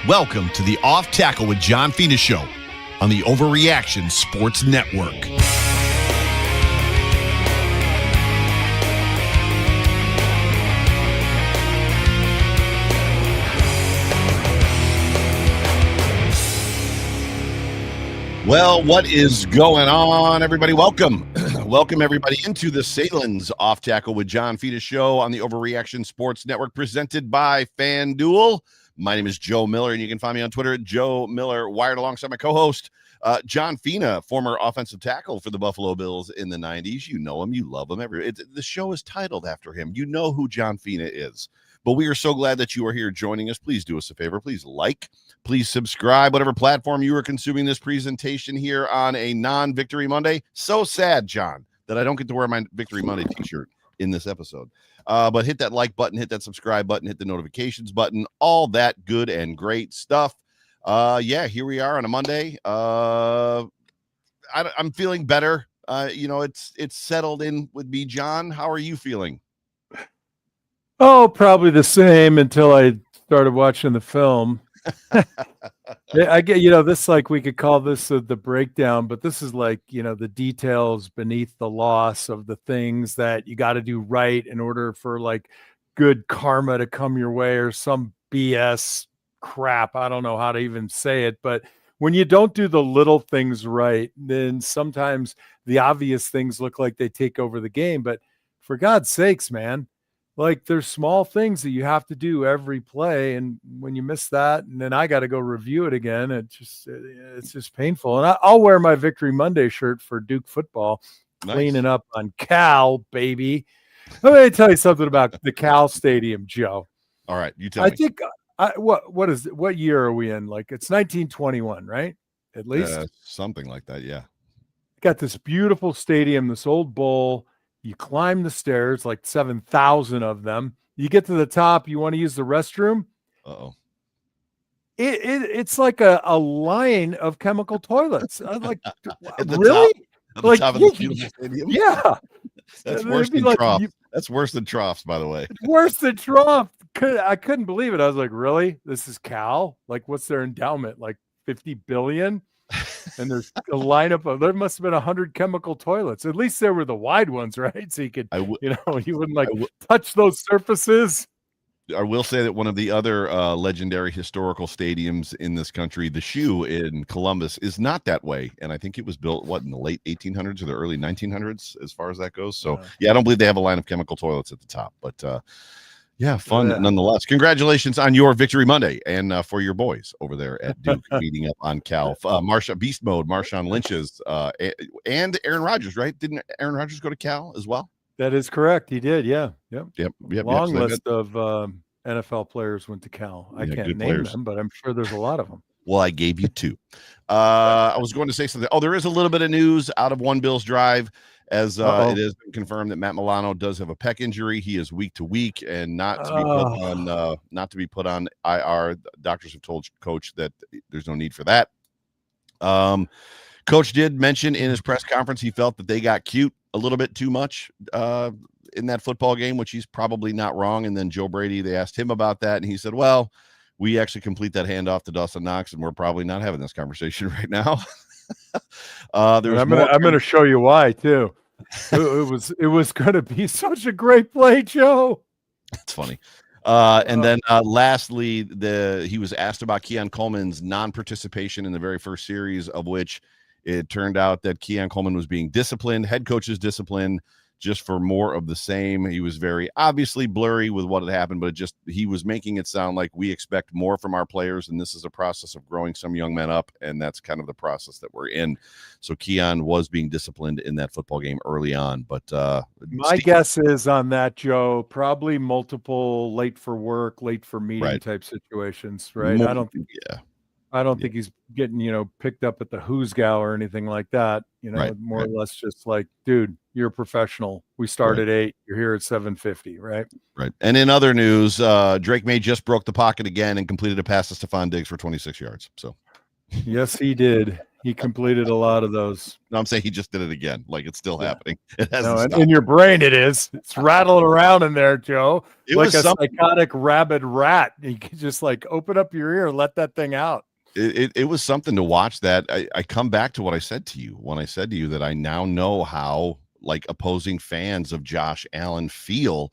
Welcome to the Off Tackle with John Fina Show on the Overreaction Sports Network. Well, what is going on, everybody? Welcome. Welcome, everybody, into the Sahlen's Off Tackle with John Fina Show on the Overreaction Sports Network, presented by FanDuel. My name is Joe Miller, and you can find me on Twitter at Joe Miller, wired alongside my co-host, John Fina, former offensive tackle for the Buffalo Bills in the 90s. You know him. You love him. The show is titled after him. You know who John Fina is. But we are so glad that you are here joining us. Please do us a favor. Please like. Please subscribe, whatever platform you are consuming this presentation here on a non-Victory Monday. So sad, John, that I don't get to wear my Victory Monday t-shirt in this episode. But hit that like button, hit that subscribe button, hit the notifications button, all that good and great stuff. Yeah, here we are on a Monday. I'm feeling better. It's settled in with me, John. How are you feeling? Oh, probably the same until I started watching the film. I get, this, like, we could call this the breakdown, but this is like, the details beneath the loss of the things that you got to do right in order for like good karma to come your way, or some BS crap. I don't know how to even say it, but when you don't do the little things right, then sometimes the obvious things look like they take over the game. But for God's sakes, man, like, there's small things that you have to do every play, and when you miss that, and then I got to go review it again, it's just painful. And I'll wear my Victory Monday shirt for Duke football, nice. Cleaning up on Cal, baby. Let me tell you something about the Cal Stadium, Joe. All right, you tell me. I think what year are we in? Like, it's 1921, right? At least something like that. Yeah. Got this beautiful stadium, this old bowl. You climb the stairs, like 7,000 of them. You get to the top. You want to use the restroom. Uh-oh. It's like a line of chemical toilets. I'm like, really? Like, top of the beautiful stadium? Yeah. That's worse than troughs. That's worse than troughs, by the way. Worse than troughs. I couldn't believe it. I was like, really? This is Cal? Like, what's their endowment? Like 50 billion? And there's a lineup of, there must have been 100 chemical toilets. At least there were the wide ones, right? So you could, you wouldn't touch those surfaces. I will say that one of the other legendary historical stadiums in this country, the Shoe in Columbus, is not that way. And I think it was built, in the late 1800s or the early 1900s, as far as that goes. So, I don't believe they have a line of chemical toilets at the top. But, yeah, fun nonetheless. Congratulations on your Victory Monday, and for your boys over there at Duke beating up on Cal. Beast Mode, Marshawn Lynch's, and Aaron Rodgers, right? Didn't Aaron Rodgers go to Cal as well? That is correct. He did, yeah. Yep. Long list of NFL players went to Cal. I can't name them, but I'm sure there's a lot of them. Well, I gave you two. I was going to say something. Oh, there is a little bit of news out of One Bills Drive, as it has been confirmed that Matt Milano does have a pec injury. He is week to week and not to be put on IR. Doctors have told Coach that there's no need for that. Coach did mention in his press conference he felt that they got cute a little bit too much in that football game, which he's probably not wrong. And then Joe Brady, they asked him about that, and he said, well, we actually complete that handoff to Dawson Knox, and we're probably not having this conversation right now. I'm going to show you why too. It was going to be such a great play, Joe. That's funny. And then lastly, he was asked about Keon Coleman's non-participation in the very first series, of which it turned out that Keon Coleman was being disciplined, head coach's discipline, just for more of the same. He was very obviously blurry with what had happened, but he was making it sound like we expect more from our players, and this is a process of growing some young men up, and that's kind of the process that we're in. So Keon was being disciplined in that football game early on, but my guess is on that, Joe, probably multiple late for work, late for meeting type situations, right? I don't think he's getting, picked up at the Hoosgow or anything like that. More or less just like, dude, you're a professional. We start at 8. You're here at 7:50, right? Right. And in other news, Drake May just broke the pocket again and completed a pass to Stephon Diggs for 26 yards. So, yes, he did. He completed a lot of those. No, I'm saying he just did it again. Like it's still happening. It hasn't No, stopped. in your brain it is. It's rattling around in there, Joe. It like was a something. psychotic rabid rat. You can just like open up your ear and let that thing out. It was something to watch. That I come back to what I said to you when I said to you that I now know how like opposing fans of Josh Allen feel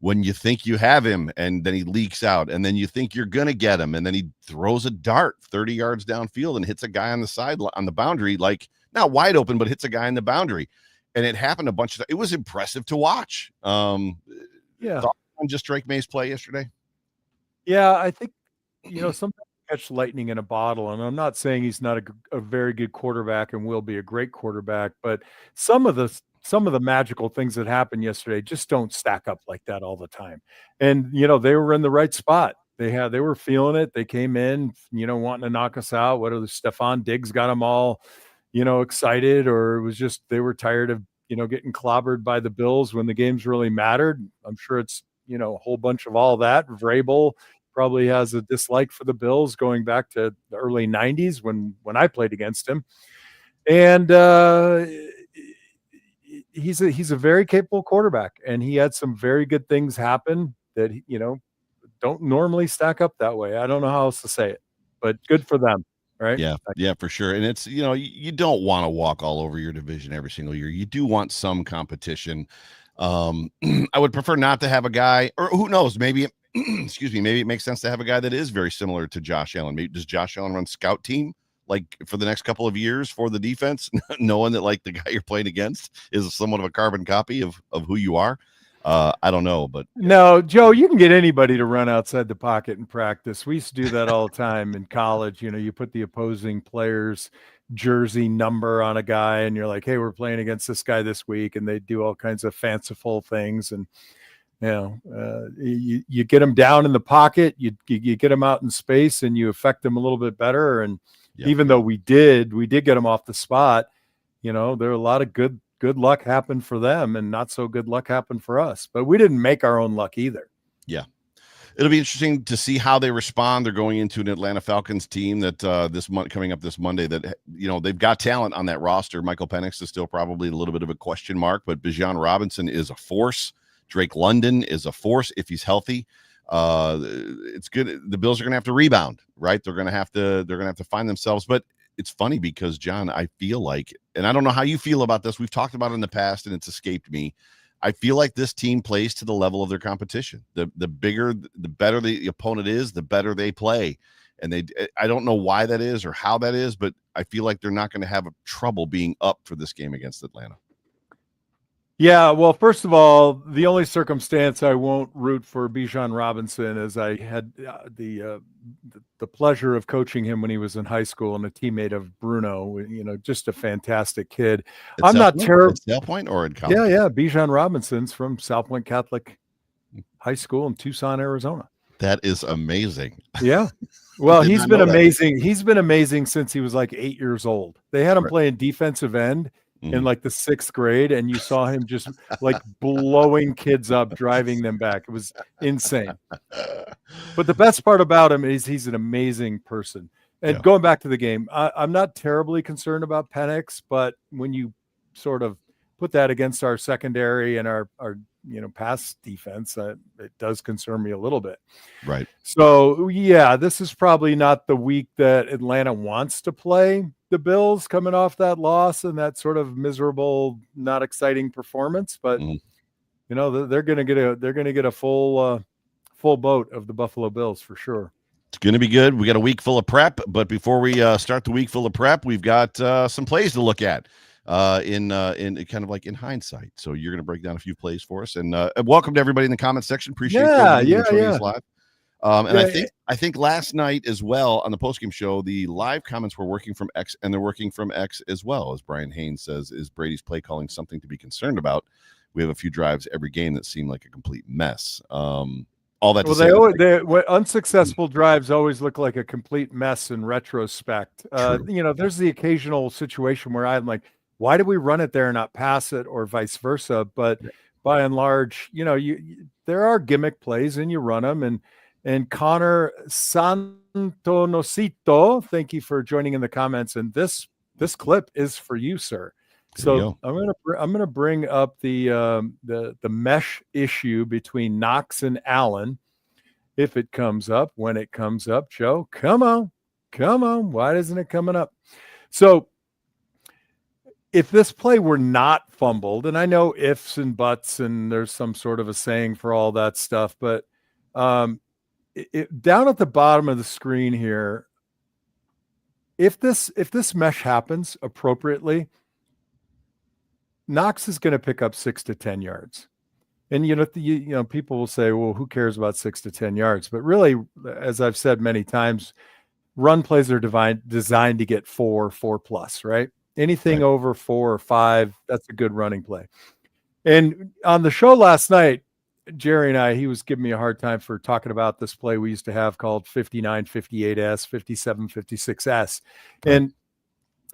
when you think you have him and then he leaks out, and then you think you're gonna get him, and then he throws a dart 30 yards downfield and hits a guy on the side on the boundary, like not wide open, but hits a guy in the boundary. And it happened a bunch of times. It was impressive to watch. Yeah. Thoughts on just Drake May's play yesterday? Yeah, I think sometimes you catch lightning in a bottle, and I'm not saying he's not a very good quarterback and will be a great quarterback, but some of the magical things that happened yesterday just don't stack up like that all the time. And they were in the right spot. They were feeling it. They came in, wanting to knock us out. Whether Stephon Diggs got them all, excited, or it was just they were tired of getting clobbered by the Bills when the games really mattered. I'm sure it's a whole bunch of all that. Vrabel probably has a dislike for the Bills going back to the early 90s when I played against him. And he's a very capable quarterback, and he had some very good things happen that don't normally stack up that way. I don't know how else to say it, but good for them, right? Yeah, for sure. And it's you don't want to walk all over your division every single year. You do want some competition. I would prefer not to have a guy, or who knows, maybe excuse me, maybe it makes sense to have a guy that is very similar to Josh Allen. Maybe does Josh Allen run scout team like for the next couple of years for the defense, knowing that like the guy you're playing against is somewhat of a carbon copy of who you are? I don't know, but no, Joe, you can get anybody to run outside the pocket in practice. We used to do that all the time in college. You put the opposing player's jersey number on a guy, and you're like, hey, we're playing against this guy this week, and they do all kinds of fanciful things. And you get them down in the pocket, you get them out in space, and you affect them a little bit better. And even though we did get them off the spot, there are a lot of good luck happened for them, and not so good luck happened for us. But we didn't make our own luck either. Yeah. It'll be interesting to see how they respond. They're going into an Atlanta Falcons team that coming up this Monday that, they've got talent on that roster. Michael Penix is still probably a little bit of a question mark, but Bijan Robinson is a force. Drake London is a force if he's healthy. It's good. The Bills are going to have to rebound, right? They're going to have to find themselves. But it's funny because, John, I feel like, and I don't know how you feel about this. We've talked about it in the past and it's escaped me. I feel like this team plays to the level of their competition. The better the opponent is, the better they play. And I don't know why that is or how that is, but I feel like they're not going to have trouble being up for this game against Atlanta. Yeah, well, first of all, the only circumstance I won't root for Bijan Robinson is I had the pleasure of coaching him when he was in high school and a teammate of Bruno. Just a fantastic kid. I'm not terrible. At South Point or in college? Yeah. Bijan Robinson's from South Point Catholic High School in Tucson, Arizona. That is amazing. Yeah. Well, he's been amazing. He's been amazing since he was like 8 years old. They had him playing defensive end in like the 6th grade, and you saw him just like blowing kids up, driving them back. It was insane. But the best part about him is he's an amazing person. And going back to the game, I'm not terribly concerned about Penix, but when you sort of put that against our secondary and our pass defense, it does concern me a little bit. Right. So, yeah, this is probably not the week that Atlanta wants to play the Bills coming off that loss and that sort of miserable, not exciting performance. But, they're going to get a full boat of the Buffalo Bills for sure. It's going to be good. We got a week full of prep, but before we start the week full of prep, we've got some plays to look at. In kind of like in hindsight. So you're going to break down a few plays for us, and welcome to everybody in the comment section. Appreciate joining us live. I think last night as well on the postgame show, the live comments were working from X, and they're working from X as well. As Brian Haynes says, is Brady's play calling something to be concerned about? We have a few drives every game that seem like a complete mess. All that. Well, unsuccessful drives always look like a complete mess in retrospect. There's the occasional situation where I'm like, why did we run it there and not pass it, or vice versa? But by and large, there are gimmick plays and you run them. And Connor Santonosito, thank you for joining in the comments. And this this clip is for you, sir. So I'm gonna bring up the mesh issue between Knox and Allen. If it comes up, when it comes up, Joe, come on. Why isn't it coming up? So if this play were not fumbled, and I know ifs and buts, and there's some sort of a saying for all that stuff, but down at the bottom of the screen here, if this mesh happens appropriately, Knox is going to pick up 6 to 10 yards. And you know, people will say, well, who cares about 6 to 10 yards? But really, as I've said many times, run plays are designed to get 4 plus, right? Anything over 4 or 5, that's a good running play. And on the show last night, Jerry and I, he was giving me a hard time for talking about this play we used to have called 59-58S, 57-56S. And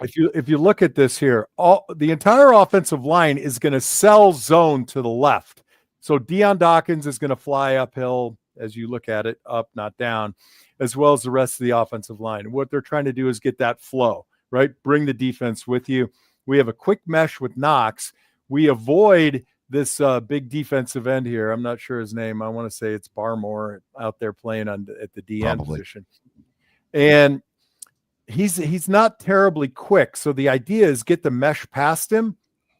if you look at this here, the entire offensive line is going to sell zone to the left. So Deion Dawkins is going to fly uphill as you look at it, up, not down, as well as the rest of the offensive line. What they're trying to do is get that flow, right? Bring the defense with you. We have a quick mesh with Knox. We avoid this big defensive end here. I'm not sure his name. I want to say it's Barmore out there playing at the DN position. And he's not terribly quick. So the idea is get the mesh past him,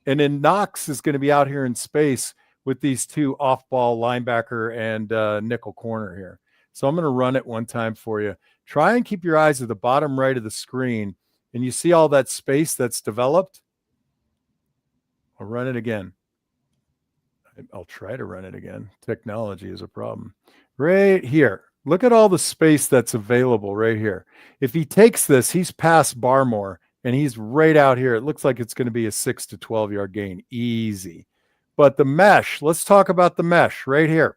and then Knox is going to be out here in space with these two off-ball linebacker and nickel corner here. So I'm going to run it one time for you. Try and keep your eyes at the bottom right of the screen, and you see all that space that's developed. I'll run it again. I'll try to run it again. Technology is a problem. Right here. Look at all the space that's available right here. If he takes this, he's past Barmore, and he's right out here. It looks like it's going to be a 6 to 12-yard gain. Easy. But the mesh, let's talk about the mesh right here.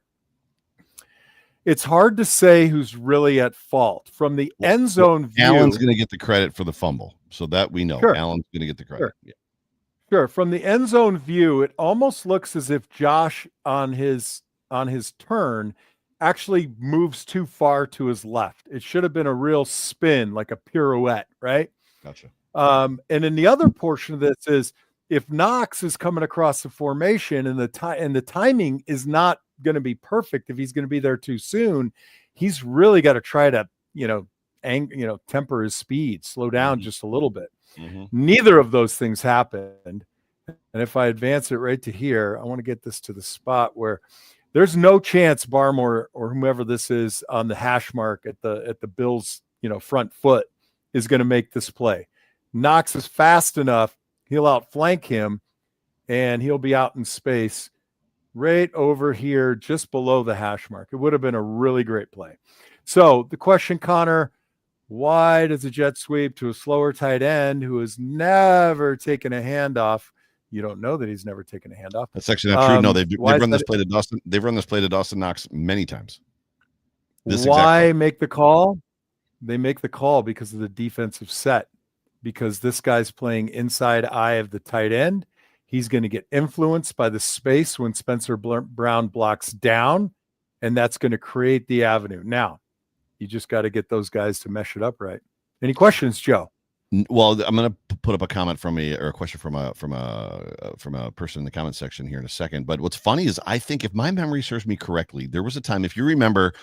It's hard to say who's really at fault. From the end zone view, Allen's going to get the credit for the fumble. So that we know. Sure. Allen's going to get the credit. Sure. Yeah. Sure. From the end zone view, it almost looks as if Josh on his turn actually moves too far to his left. It should have been a real spin, like a pirouette, right? Gotcha. And then the other portion of this is if Knox is coming across the formation and the timing is not going to be perfect, if he's going to be there too soon, he's really got to try to, temper his speed, slow down just a little bit. Mm-hmm. Neither of those things happened. And if I advance it right to here, I want to get this to the spot where there's no chance Barmore or whomever this is on the hash mark at the Bills, front foot is going to make this play. Knox is fast enough. He'll outflank him, and he'll be out in space right over here, just below the hash mark. It would have been a really great play. So the question, Connor, why does a jet sweep to a slower tight end who has never taken a handoff? You don't know that he's never taken a handoff. That's actually not true. No, they've run this play to Dawson. They've run this play to Dawson Knox many times. Why make the call? They make the call because of the defensive set. Because this guy's playing inside eye of the tight end. He's going to get influenced by the space when Spencer Brown blocks down, and that's going to create the avenue. Now, you just got to get those guys to mesh it up right. Any questions, Joe? Well, I'm going to put up a comment a question from a person in the comment section here in a second. But what's funny is I think if my memory serves me correctly, there was a time, if you remember,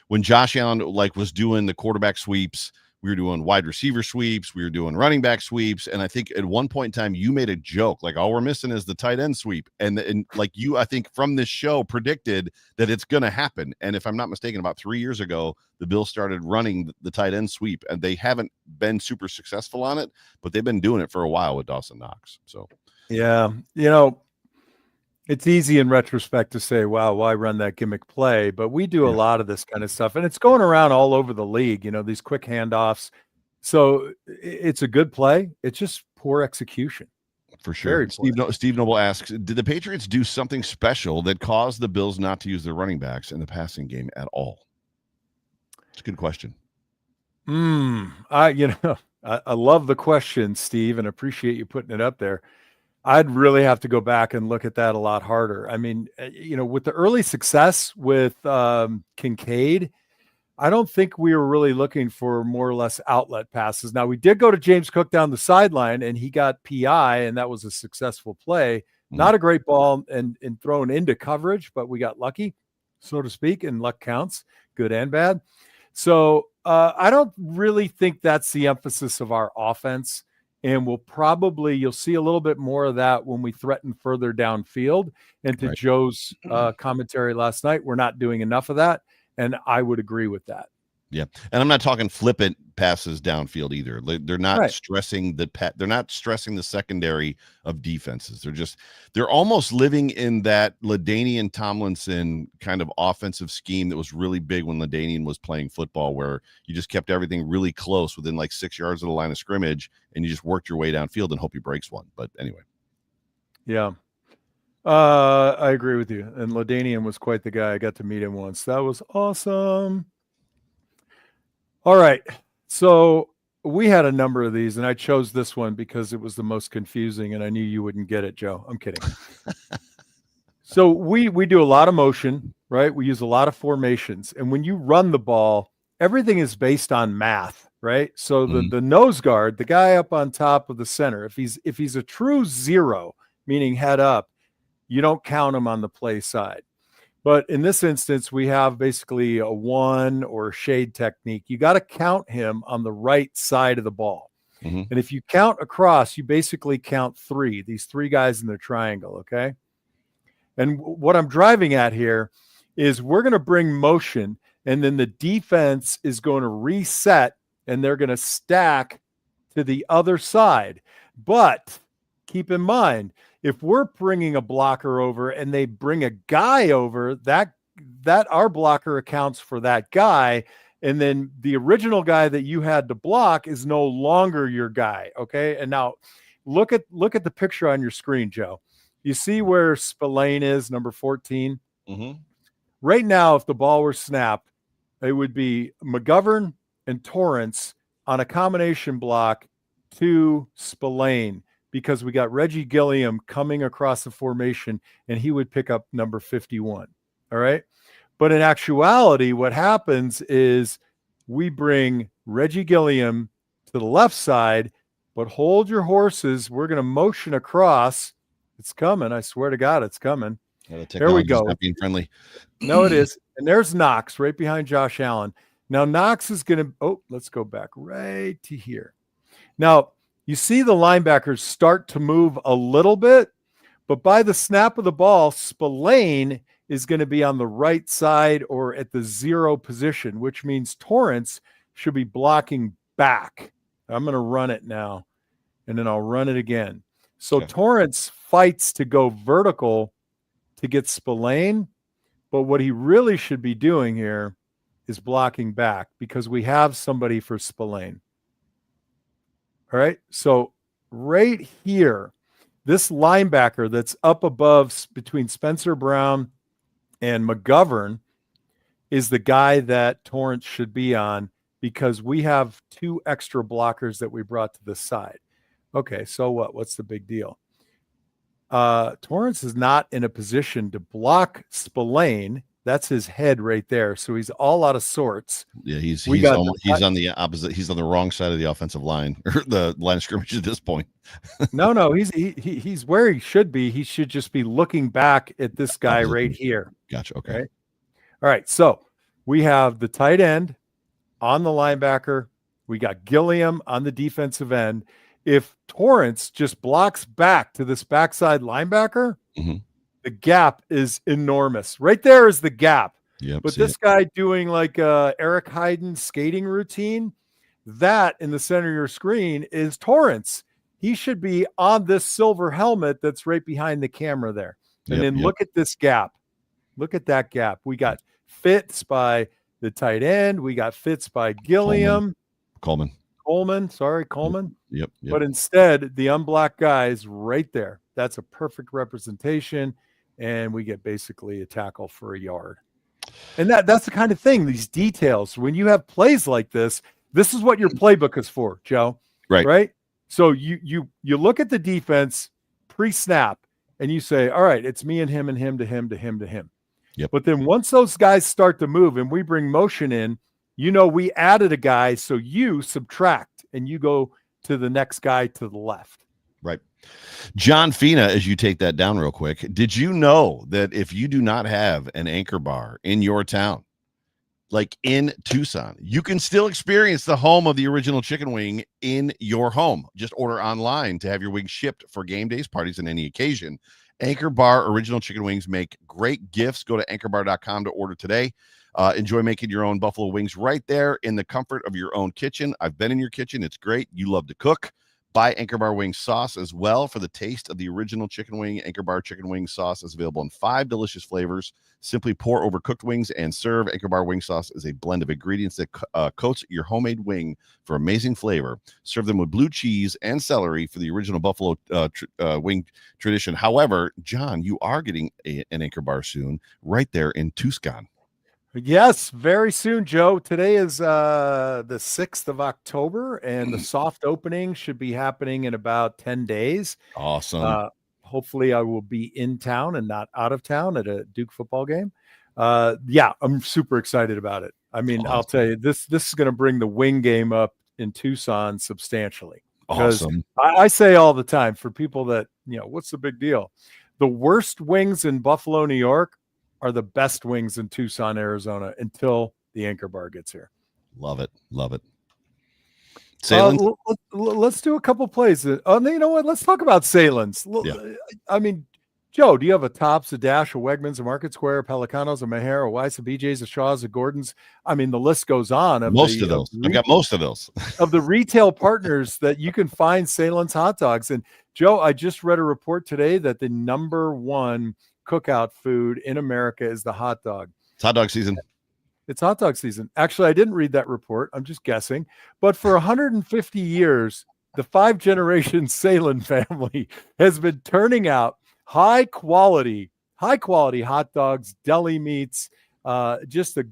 when Josh Allen was doing the quarterback sweeps. We were doing wide receiver sweeps. We were doing running back sweeps. And I think at one point in time, you made a joke, like all we're missing is the tight end sweep. And like you, I think from this show predicted that it's going to happen. And if I'm not mistaken, about 3 years ago, the Bills started running the tight end sweep, and they haven't been super successful on it, but they've been doing it for a while with Dawson Knox. So, yeah, it's easy in retrospect to say, wow, why run that gimmick play? But we do a lot of this kind of stuff, and it's going around all over the league, these quick handoffs. So it's a good play. It's just poor execution. For sure. Steve Noble asks, did the Patriots do something special that caused the Bills not to use their running backs in the passing game at all? It's a good question. I love the question, Steve, and appreciate you putting it up there. I'd really have to go back and look at that a lot harder. I mean, with the early success with Kincaid, I don't think we were really looking for more or less outlet passes. Now, we did go to James Cook down the sideline, and he got PI, and that was a successful play. Not a great ball and thrown into coverage, but we got lucky, so to speak, and luck counts, good and bad. So I don't really think that's the emphasis of our offense. And you'll see a little bit more of that when we threaten further downfield. And to Joe's commentary last night, we're not doing enough of that. And I would agree with that. Yeah. And I'm not talking flippant passes downfield either. They're not stressing they're not stressing the secondary of defenses. They're almost living in that LaDainian Tomlinson kind of offensive scheme that was really big when LaDainian was playing football, where you just kept everything really close within like 6 yards of the line of scrimmage, and you just worked your way downfield and hope he breaks one. But anyway. Yeah. I agree with you. And LaDainian was quite the guy. I got to meet him once. That was awesome. All right. So we had a number of these, and I chose this one because it was the most confusing, and I knew you wouldn't get it, Joe. I'm kidding. So we do a lot of motion, right? We use a lot of formations. And when you run the ball, everything is based on math, right? So the nose guard, the guy up on top of the center, if he's a true zero, meaning head up, you don't count him on the play side. But in this instance, we have basically a one or shade technique. You got to count him on the right side of the ball. And if you count across, you basically count three, these three guys in the triangle, okay? And what I'm driving at here is we're going to bring motion, and then the defense is going to reset, and they're going to stack to the other side. But keep in mind, if we're bringing a blocker over and they bring a guy over, that our blocker accounts for that guy. And then the original guy that you had to block is no longer your guy. Okay. And now look at the picture on your screen, Joe. You see where Spillane is, number 14. Right now, if the ball were snapped, it would be McGovern and Torrance on a combination block to Spillane, because we got Reggie Gilliam coming across the formation, and he would pick up number 51. All right. But in actuality, what happens is we bring Reggie Gilliam to the left side, but hold your horses. We're going to motion across. It's coming. I swear to God, it's coming. There we go. Not being friendly. No, it is. And there's Knox right behind Josh Allen. Now, Knox is going to, let's go back right to here. Now, you see the linebackers start to move a little bit, but by the snap of the ball, Spillane is going to be on the right side or at the zero position, which means Torrance should be blocking back. I'm going to run it now, and then I'll run it again. So Torrance fights to go vertical to get Spillane, but what he really should be doing here is blocking back, because we have somebody for Spillane. All right, so right here, this linebacker that's up above between Spencer Brown and McGovern is the guy that Torrance should be on, because we have two extra blockers that we brought to the side. Okay, so what? What's the big deal? Torrance is not in a position to block Spillane. That's his head right there. So he's all out of sorts. Yeah, he's on the opposite. He's on the wrong side of the offensive line, or the line of scrimmage at this point. No, he's where he should be. He should just be looking back at this guy right here. Gotcha. Okay. Right? All right. So we have the tight end on the linebacker. We got Gilliam on the defensive end. If Torrance just blocks back to this backside linebacker, the gap is enormous. Right there is the gap. Yep, but this guy doing like Eric Hayden skating routine, that in the center of your screen is Torrance. He should be on this silver helmet that's right behind the camera there. And then look at this gap. Look at that gap. We got fits by the tight end. We got fits by Gilliam. Coleman. Yep. But instead, the unblocked guy is right there. That's a perfect representation. And we get basically a tackle for a yard. And that's the kind of thing, these details. When you have plays like this is what your playbook is for, Joe. Right? So you look at the defense pre-snap and you say, all right, it's me and him and him to him to him to him. Yep. But then once those guys start to move and we bring motion in, we added a guy, so you subtract and you go to the next guy to the left. Right. John Fina, as you take that down real quick, did you know that if you do not have an Anchor Bar in your town, like in Tucson, you can still experience the home of the original chicken wing in your home? Just order online to have your wings shipped for game days, parties, and any occasion. Anchor Bar original chicken wings make great gifts. Go to anchorbar.com to order today. Enjoy making your own buffalo wings right there in the comfort of your own kitchen. I've been in your kitchen. It's great. You love to cook. Buy Anchor Bar wing sauce as well for the taste of the original chicken wing. Anchor Bar chicken wing sauce is available in 5 delicious flavors. Simply pour over cooked wings and serve. Anchor Bar wing sauce is a blend of ingredients that coats your homemade wing for amazing flavor. Serve them with blue cheese and celery for the original buffalo wing tradition. However, John, you are getting an Anchor Bar soon right there in Tucson. Yes, very soon, Joe. Today is the 6th of October, and the soft opening should be happening in about 10 days. Awesome. Hopefully, I will be in town and not out of town at a Duke football game. Yeah, I'm super excited about it. I mean, awesome. I'll tell you, this is going to bring the wing game up in Tucson substantially. Awesome. I say all the time, for people that, what's the big deal? The worst wings in Buffalo, New York are the best wings in Tucson, Arizona, until the Anchor Bar gets here. Love it. Let's do a couple plays. You know what? Let's talk about Sahlen's. Yeah. I mean, Joe, do you have a Tops, a Dash, a Wegmans, a Market Square, a Pelicanos, a Meher, a Weiss, a BJ's, a Shaw's, a Gordon's? I mean, the list goes on. I've got most of those. Of the retail partners that you can find Sahlen's hot dogs. And Joe, I just read a report today that the number one cookout food in America is the hot dog. It's hot dog season. It's hot dog season. Actually, I didn't read that report. I'm just guessing. But for 150 years, the 5-generation Sahlen family has been turning out high quality hot dogs, deli meats, just the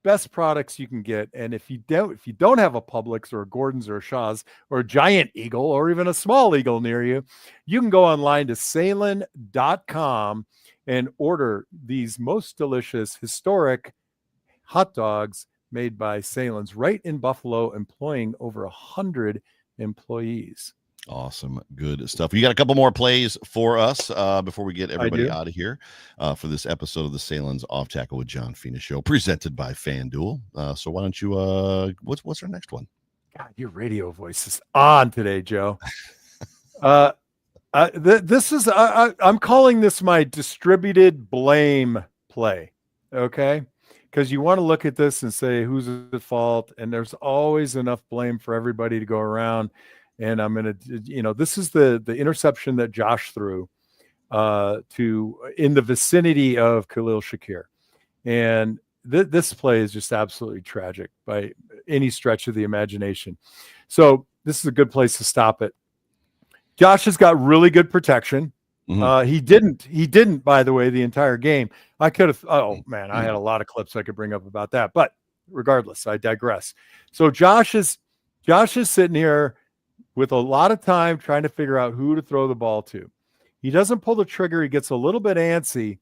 best products you can get. And if you don't have a Publix or a Gordon's or a Shaw's or a Giant Eagle or even a small Eagle near you, you can go online to Sahlen.com and order these most delicious historic hot dogs made by Sahlen's right in Buffalo, employing over 100 employees. Awesome. Good stuff. You got a couple more plays for us before we get everybody out of here for this episode of the Sahlen's Off Tackle with John Fina Show, presented by FanDuel. So why don't you, what's our next one? God, your radio voice is on today, Joe. This is, I'm calling this my distributed blame play. Okay. Because you want to look at this and say, who's at fault? And there's always enough blame for everybody to go around. And I'm going to, this is the interception that Josh threw in the vicinity of Khalil Shakir. And this play is just absolutely tragic by any stretch of the imagination. So this is a good place to stop it. Josh has got really good protection. Mm-hmm. He didn't, by the way, the entire game. I could have, I had a lot of clips I could bring up about that, but regardless, I digress. So Josh is sitting here with a lot of time trying to figure out who to throw the ball to. He doesn't pull the trigger. He gets a little bit antsy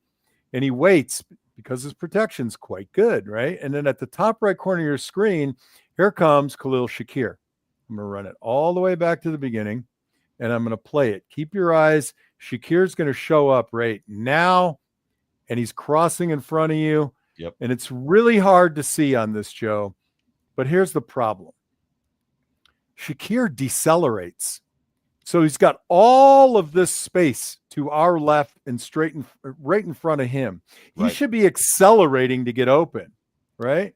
and he waits because his protection's quite good, right? And then at the top right corner of your screen, here comes Khalil Shakir. I'm going to run it all the way back to the beginning and I'm going to play it. Keep your eyes. Shakir's going to show up right now and he's crossing in front of you. Yep. And it's really hard to see on this, Joe. But here's the problem. Shakir decelerates. So he's got all of this space to our left and right in front of him. He should be accelerating to get open, right?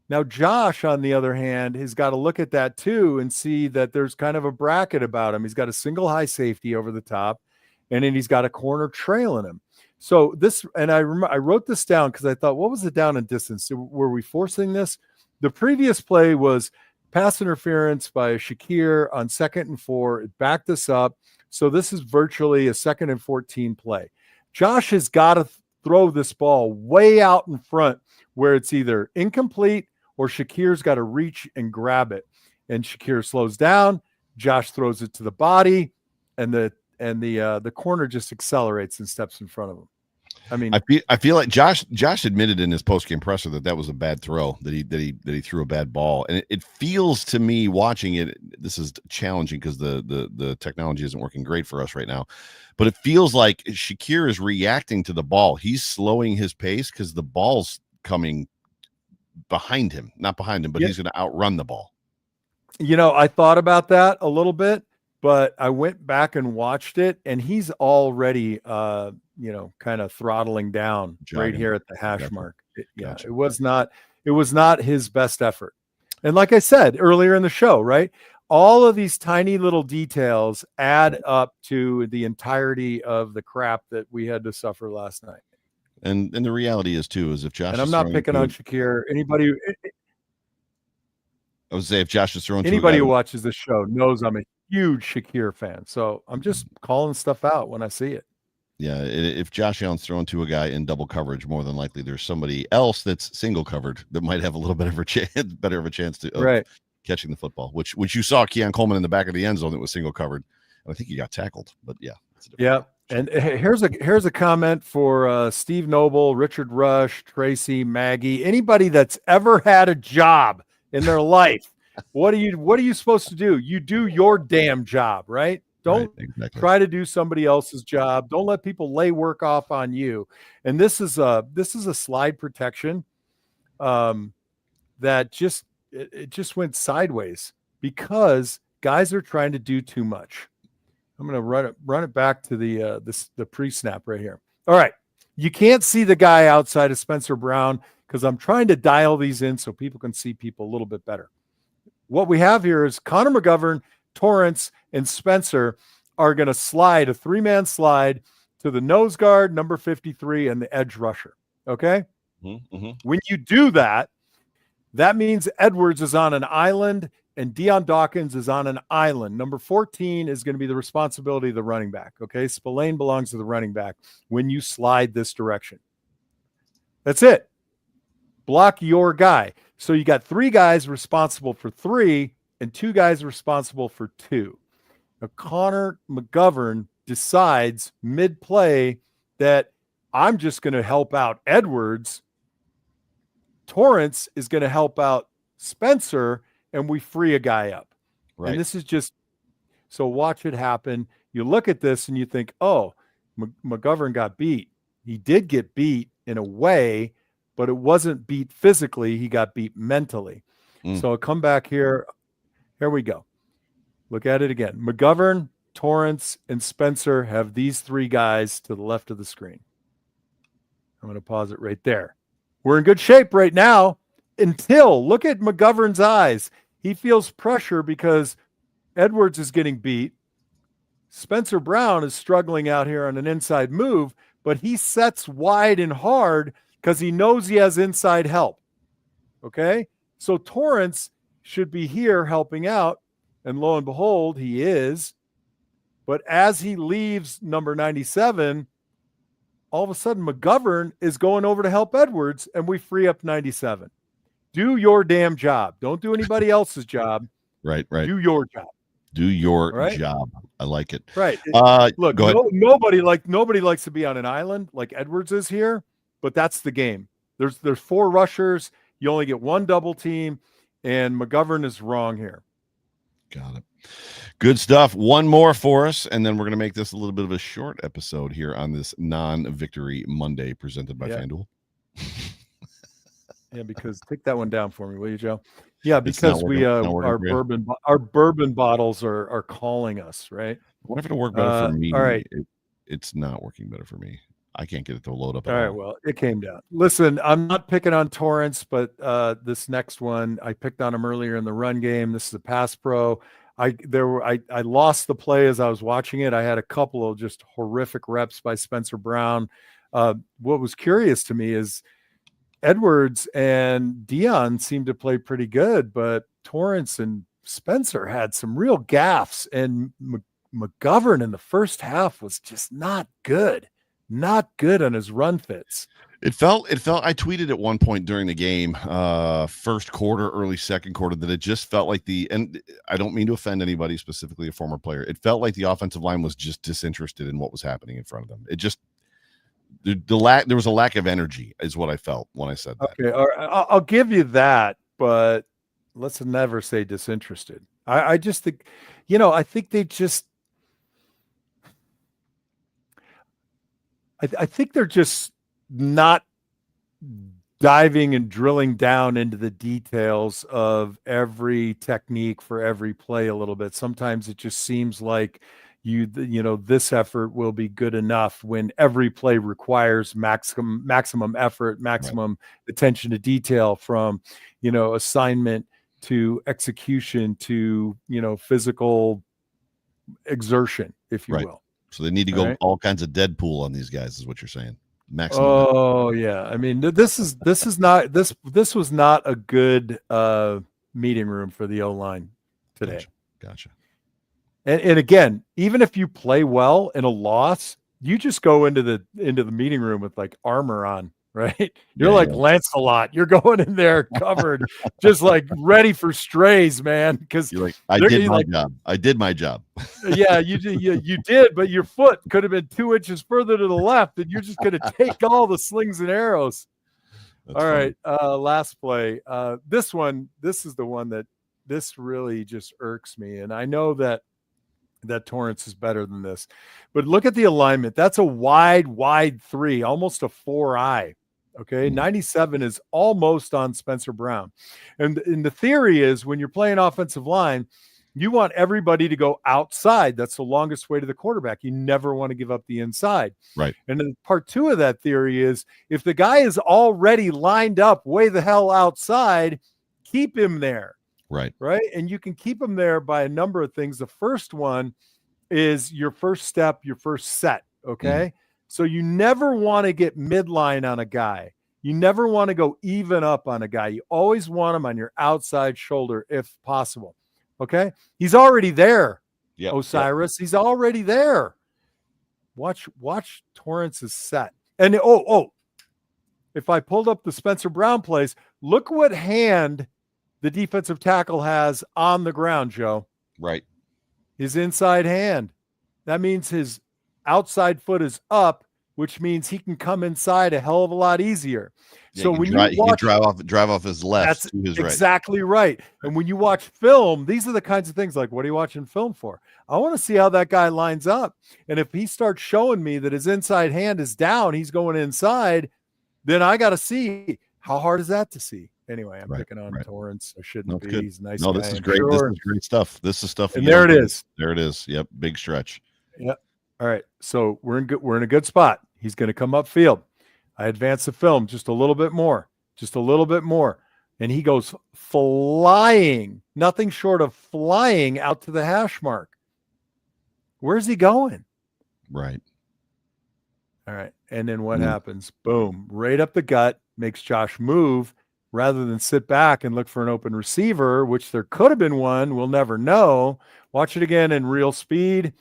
Now, Josh, on the other hand, has got to look at that too and see that there's kind of a bracket about him. He's got a single high safety over the top, and then he's got a corner trailing him. So this, and I wrote this down because I thought, what was the down and distance? Were we forcing this? The previous play was pass interference by Shakir on 2nd and 4. It backed us up. So this is virtually a 2nd and 14 play. Josh has got to throw this ball way out in front where it's either incomplete or Shakir's got to reach and grab it. And Shakir slows down. Josh throws it to the body, and the corner just accelerates and steps in front of him. I mean, I feel like Josh admitted in his post-game presser that was a bad throw, that he threw a bad ball, and it feels to me watching it. This is challenging because the technology isn't working great for us right now, but it feels like Shakir is reacting to the ball. He's slowing his pace because the ball's coming behind him, not behind him, but he's going to outrun the ball. I thought about that a little bit, but I went back and watched it, and he's already kind of throttling down right here at the hash mark. It was not his best effort. And like I said earlier in the show, right? All of these tiny little details add up to the entirety of the crap that we had to suffer last night. And the reality is too, is if Josh, and I'm not picking on Shakir. I would say if Josh is throwing anybody who watches this show knows I'm a huge Shakir fan. So I'm just calling stuff out when I see it. Yeah, if Josh Allen's throwing to a guy in double coverage, more than likely there's somebody else that's single covered that might have a little bit of a chance, better of a chance to catching the football. Which you saw Keon Coleman in the back of the end zone that was single covered. I think he got tackled, but yeah. Yeah. And here's a comment for Steve Noble, Richard Rush, Tracy, Maggie, anybody that's ever had a job in their life. What are you supposed to do? You do your damn job, right? Don't try to do somebody else's job. Don't let people lay work off on you. And this is a slide protection that just went sideways because guys are trying to do too much. I'm going to run it back to the pre-snap right here. All right. You can't see the guy outside of Spencer Brown because I'm trying to dial these in so people can see people a little bit better. What we have here is Connor McGovern, Torrance, and Spencer are going to slide a 3-man slide to the nose guard, number 53, and the edge rusher. Okay? Mm-hmm. When you do that, that means Edwards is on an island and Deion Dawkins is on an island. Number 14 is going to be the responsibility of the running back. Okay? Spillane belongs to the running back when you slide this direction. That's it. Block your guy. So you got 3 guys responsible for 3 and 2 guys responsible for 2. Now, Connor McGovern decides mid-play that I'm just going to help out Edwards. Torrance is going to help out Spencer, and we free a guy up. Right. And this is just – so watch it happen. You look at this and you think, oh, McGovern got beat. He did get beat in a way, but it wasn't beat physically. He got beat mentally. So I'll come back here. Here we go. Look at it again. McGovern, Torrance, and Spencer have these 3 guys to the left of the screen. I'm going to pause it right there. We're in good shape right now until look at McGovern's eyes. He feels pressure because Edwards is getting beat. Spencer Brown is struggling out here on an inside move, but he sets wide and hard because he knows he has inside help. Okay? So Torrance should be here helping out, and lo and behold, he is. But as he leaves number 97, all of a sudden McGovern is going over to help Edwards, and we free up 97. Do your damn job. Don't do anybody else's job. Right. Do your job. Do your job. I like it. Right. Look, nobody likes to be on an island like Edwards is here, but that's the game. There's 4 rushers. You only get 1 double team, and McGovern is wrong here. Got it. Good stuff. One more for us, and then we're going to make this a little bit of a short episode here on this non-victory Monday presented by FanDuel. Yeah, because take that one down for me, will you, Joe? Yeah, because our bourbon bottles are calling us, right? I wonder if it'll work better for me. All right. It's not working better for me. I can't get it to load up. All right, well, it came down. Listen, I'm not picking on Torrance, but this next one, I picked on him earlier in the run game. This is a pass pro. I lost the play as I was watching it. I had a couple of just horrific reps by Spencer Brown. What was curious to me is Edwards and Deion seemed to play pretty good, but Torrance and Spencer had some real gaffes, and McGovern in the first half was just not good on his run fits. It felt I tweeted at one point during the game, first quarter, early second quarter, that it just felt like and I don't mean to offend anybody, specifically a former player. It felt like the offensive line was just disinterested in what was happening in front of them. There was a lack of energy, is what I felt when I said that. Okay, all right, I'll give you that, but let's never say disinterested. I just think, I think they just, I think they're just not diving and drilling down into the details of every technique for every play a little bit. Sometimes it just seems like this effort will be good enough when every play requires maximum effort, maximum attention to detail, from, assignment to execution to, physical exertion, if you will. So they need to go all kinds of Deadpool on these guys, is what you're saying. Maximum. Oh yeah. I mean, this was not a good meeting room for the O-line today. Gotcha. And again, even if you play well in a loss, you just go into the meeting room with like armor on, right? You're Lancelot. You're going in there covered, just like ready for strays, man. Because you're like, I did my job. I did my job. Yeah, you did, but your foot could have been 2 inches further to the left, and you're just going to take all the slings and arrows. That's all funny. Right, last play. This is the one that this really just irks me, and I know that Torrance is better than this, but look at the alignment. That's a wide 3, almost a 4-eye. Okay, 97 is almost on Spencer Brown, and the theory is when you're playing offensive line, you want everybody to go outside. That's the longest way to the quarterback. You never want to give up the inside. Right. And then part 2 of that theory is if the guy is already lined up way the hell outside, keep him there. Right. And you can keep him there by a number of things. The first one is your first step, your first set. Okay. So you never want to get midline on a guy. You never want to go even up on a guy. You always want him on your outside shoulder if possible. Okay. He's already there. Yeah. Osiris. He's already there. Watch Torrance's set. And if I pulled up the Spencer Brown plays, look what hand the defensive tackle has on the ground, Joe. Right. His inside hand. That means his outside foot is up, which means he can come inside a hell of a lot easier. Yeah, so when you can drive off his left to his right. Exactly right. And when you watch film, these are the kinds of things like, what are you watching film for? I want to see how that guy lines up. And if he starts showing me that his inside hand is down, he's going inside, then I got to see how hard is that to see. Anyway, I'm picking on Torrance. I shouldn't be. Good. He's a nice guy. this is great. Sure. This is great stuff. This is stuff. And there it is. There it is. Yep. Big stretch. Yep. All right. So we're in a good spot. He's going to come upfield. I advance the film just a little bit more. And he goes flying, nothing short of flying out to the hash mark. Where's he going? Right. All right. And then what happens? Boom. Right up the gut, makes Josh move rather than sit back and look for an open receiver, which there could have been one. We'll never know. Watch it again in real speed.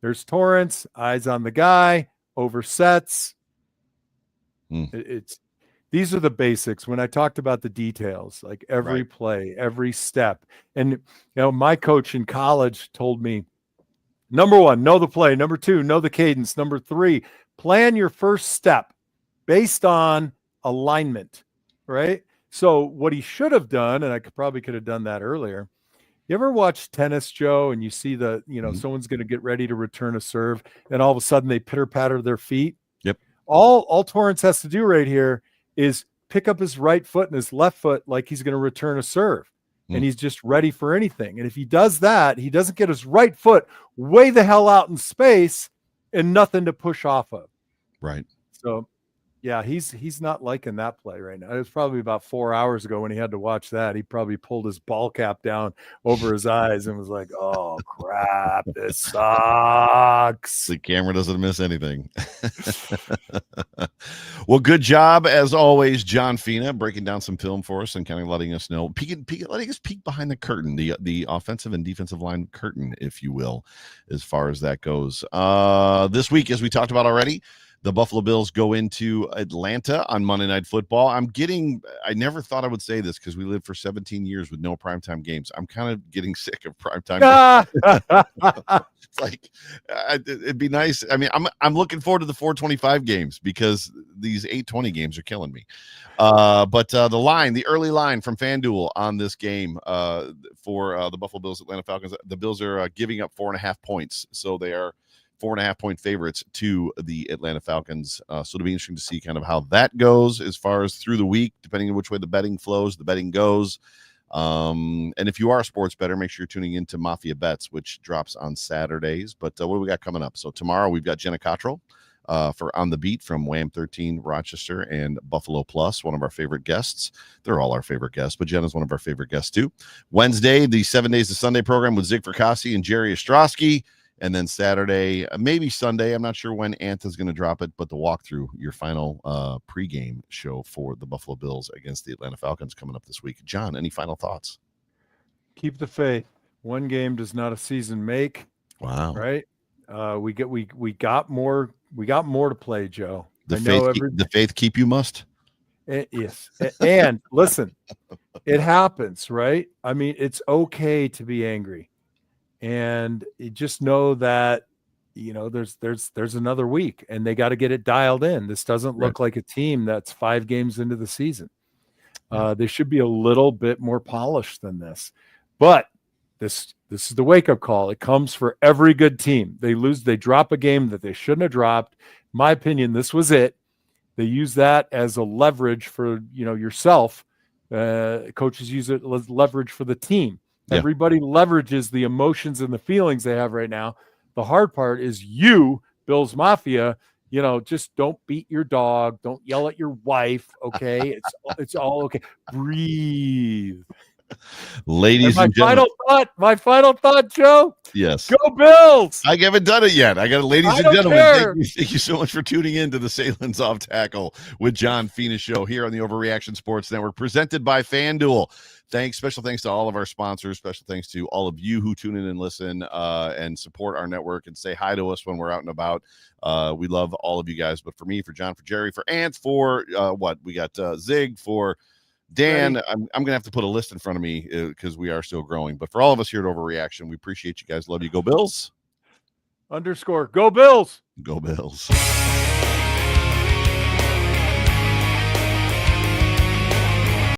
There's Torrance, eyes on the guy, oversets. These are the basics. When I talked about the details, like every play, every step. And, my coach in college told me, number 1, know the play. Number 2, know the cadence. Number 3, plan your first step based on alignment, right? So what he should have done, and I probably could have done that earlier. You ever watch tennis, Joe, and you see someone's going to get ready to return a serve, and all of a sudden they pitter-patter their feet? Yep. All Torrance has to do right here is pick up his right foot and his left foot like he's going to return a serve, and he's just ready for anything. And if he does that, he doesn't get his right foot way the hell out in space and nothing to push off of. Right. So, yeah, he's not liking that play right now. It was probably about 4 hours ago when he had to watch that. He probably pulled his ball cap down over his eyes and was like, oh, crap, this sucks. The camera doesn't miss anything. Well, good job, as always, John Fina, breaking down some film for us and kind of letting us know, letting us peek behind the curtain, the offensive and defensive line curtain, if you will, as far as that goes. This week, as we talked about already, The Buffalo Bills go into Atlanta on Monday Night Football. I never thought I would say this because we lived for 17 years with no primetime games. I'm kind of getting sick of primetime games. It's like, it'd be nice. I mean, I'm looking forward to the 425 games because these 820 games are killing me. But the early line from FanDuel on this game for the Buffalo Bills, Atlanta Falcons, the Bills are giving up 4.5 points. So they are 4.5 point favorites to the Atlanta Falcons. So it'll be interesting to see kind of how that goes as far as through the week, depending on which way the betting flows, the betting goes. And if you are a sports bettor, make sure you're tuning into Mafia Bets, which drops on Saturdays. But what do we got coming up? So tomorrow we've got Jenna Cottrell for On the Beat from Wham 13 Rochester and Buffalo Plus, one of our favorite guests. They're all our favorite guests, but Jenna's one of our favorite guests too. Wednesday, the 7 Days to Sunday program with Zig Fracassi and Jerry Ostrowski. And then Saturday, maybe Sunday, I'm not sure when Anta's going to drop it, but the walkthrough, your final pregame show for the Buffalo Bills against the Atlanta Falcons coming up this week. John, any final thoughts? Keep the faith. One game does not a season make. Wow. Right? We got more to play, Joe. The faith keep you must. Yes. And listen, it happens, right? I mean, it's okay to be angry. And you just know that, there's another week and they got to get it dialed in. This doesn't look like a team that's 5 games into the season. They should be a little bit more polished than this. But this is the wake-up call. It comes for every good team. They drop a game that they shouldn't have dropped. In my opinion, this was it. They use that as a leverage for, yourself. Coaches use it as leverage for the team. Yeah. Everybody leverages the emotions and the feelings they have right now. The hard part is you, Bills Mafia, just don't beat your dog. Don't yell at your wife. Okay. It's all okay. Breathe. Ladies and gentlemen. My final thought, Joe. Yes. Go Bills. I haven't done it yet. Ladies and gentlemen, thank you so much for tuning in to the Sahlen's Off Tackle with John Fina Show here on the Overreaction Sports Network, presented by FanDuel. Special thanks to all of our sponsors. Special thanks to all of you who tune in and listen and support our network and say hi to us when we're out and about. We love all of you guys. But for me, for John, for Jerry, for Ant, for we got Zig, for Dan. I'm going to have to put a list in front of me because we are still growing. But for all of us here at Overreaction, we appreciate you guys. Love you. Go Bills. _ Go Bills. Go Bills.